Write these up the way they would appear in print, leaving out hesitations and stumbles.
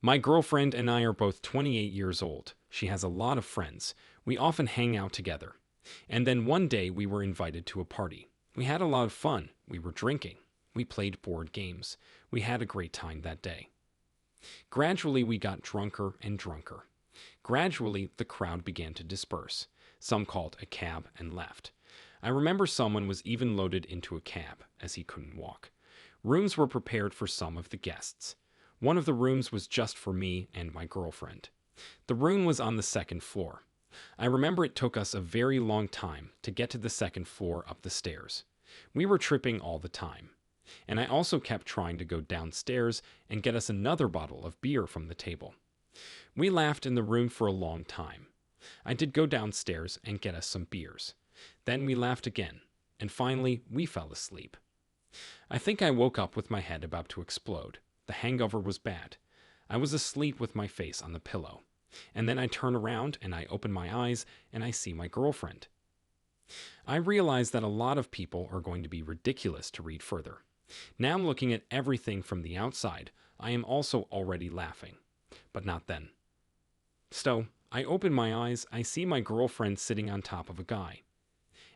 My girlfriend and I are both 28 years old. She has a lot of friends. We often hang out together. And then one day we were invited to a party. We had a lot of fun. We were drinking. We played board games. We had a great time that day. Gradually, we got drunker and drunker. Gradually, the crowd began to disperse. Some called a cab and left. I remember someone was even loaded into a cab, as he couldn't walk. Rooms were prepared for some of the guests. One of the rooms was just for me and my girlfriend. The room was on the second floor. I remember it took us a very long time to get to the second floor up the stairs. We were tripping all the time. And I also kept trying to go downstairs and get us another bottle of beer from the table. We laughed in the room for a long time. I did go downstairs and get us some beers. Then we laughed again, and finally we fell asleep. I think I woke up with my head about to explode. The hangover was bad. I was asleep with my face on the pillow. And then I turn around and I open my eyes and I see my girlfriend. I realize that a lot of people are going to be ridiculous to read further. Now looking at everything from the outside, I am also already laughing. But not then. So, I open my eyes, I see my girlfriend sitting on top of a guy.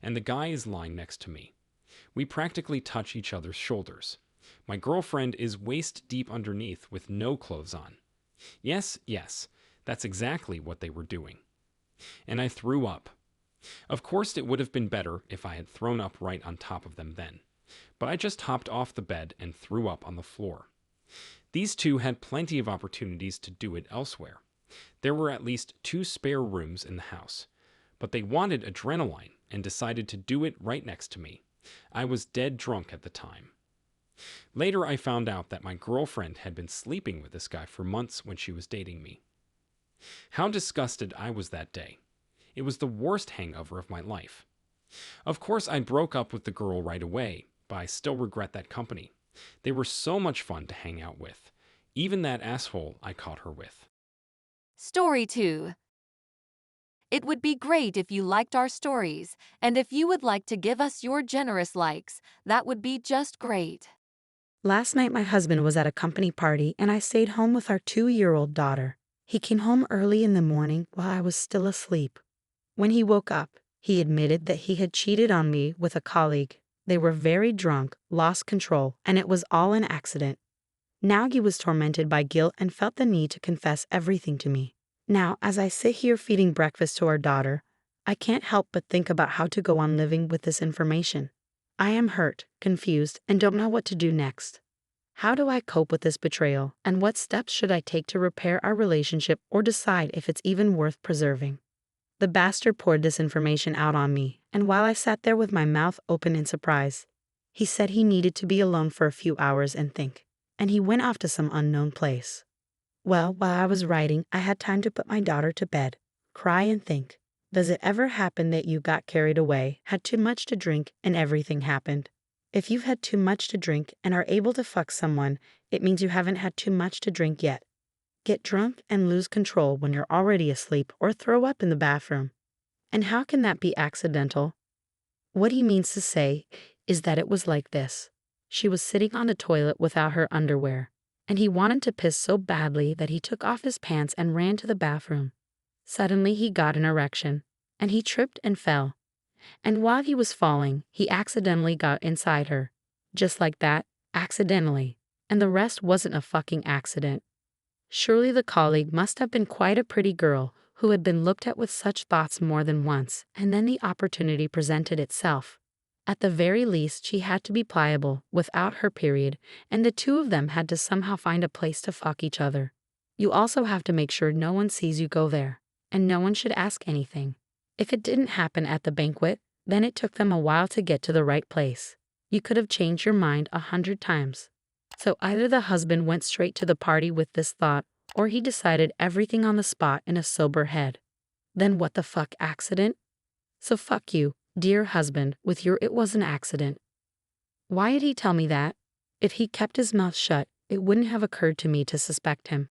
And the guy is lying next to me. We practically touch each other's shoulders. My girlfriend is waist deep underneath with no clothes on. Yes, that's exactly what they were doing. And I threw up. Of course, it would have been better if I had thrown up right on top of them then. But I just hopped off the bed and threw up on the floor. These two had plenty of opportunities to do it elsewhere. There were at least 2 spare rooms in the house. But they wanted adrenaline and decided to do it right next to me. I was dead drunk at the time. Later, I found out that my girlfriend had been sleeping with this guy for months when she was dating me. How disgusted I was that day. It was the worst hangover of my life. Of course, I broke up with the girl right away, but I still regret that company. They were so much fun to hang out with. Even that asshole I caught her with. Story 2. It would be great if you liked our stories, and if you would like to give us your generous likes, that would be just great. Last night my husband was at a company party and I stayed home with our 2-year-old daughter. He came home early in the morning while I was still asleep. When he woke up, he admitted that he had cheated on me with a colleague. They were very drunk, lost control, and it was all an accident. Now he was tormented by guilt and felt the need to confess everything to me. Now, as I sit here feeding breakfast to our daughter, I can't help but think about how to go on living with this information. I am hurt, confused, and don't know what to do next. How do I cope with this betrayal, and what steps should I take to repair our relationship or decide if it's even worth preserving? The bastard poured this information out on me, and while I sat there with my mouth open in surprise, he said he needed to be alone for a few hours and think, and he went off to some unknown place. Well, while I was writing, I had time to put my daughter to bed, cry and think. Does it ever happen that you got carried away, had too much to drink, and everything happened? If you've had too much to drink and are able to fuck someone, it means you haven't had too much to drink yet. Get drunk and lose control when you're already asleep or throw up in the bathroom. And how can that be accidental? What he means to say is that it was like this. She was sitting on the toilet without her underwear, and he wanted to piss so badly that he took off his pants and ran to the bathroom. Suddenly he got an erection, and he tripped and fell. And while he was falling, he accidentally got inside her. Just like that, accidentally. And the rest wasn't a fucking accident. Surely the colleague must have been quite a pretty girl who had been looked at with such thoughts more than once, and then the opportunity presented itself. At the very least, she had to be pliable, without her period, and the two of them had to somehow find a place to fuck each other. You also have to make sure no one sees you go there, and no one should ask anything. If it didn't happen at the banquet, then it took them a while to get to the right place. You could have changed your mind 100 times. So either the husband went straight to the party with this thought, or he decided everything on the spot in a sober head. Then what the fuck accident? So fuck you, dear husband, with your "it was an accident." Why did he tell me that? If he kept his mouth shut, it wouldn't have occurred to me to suspect him.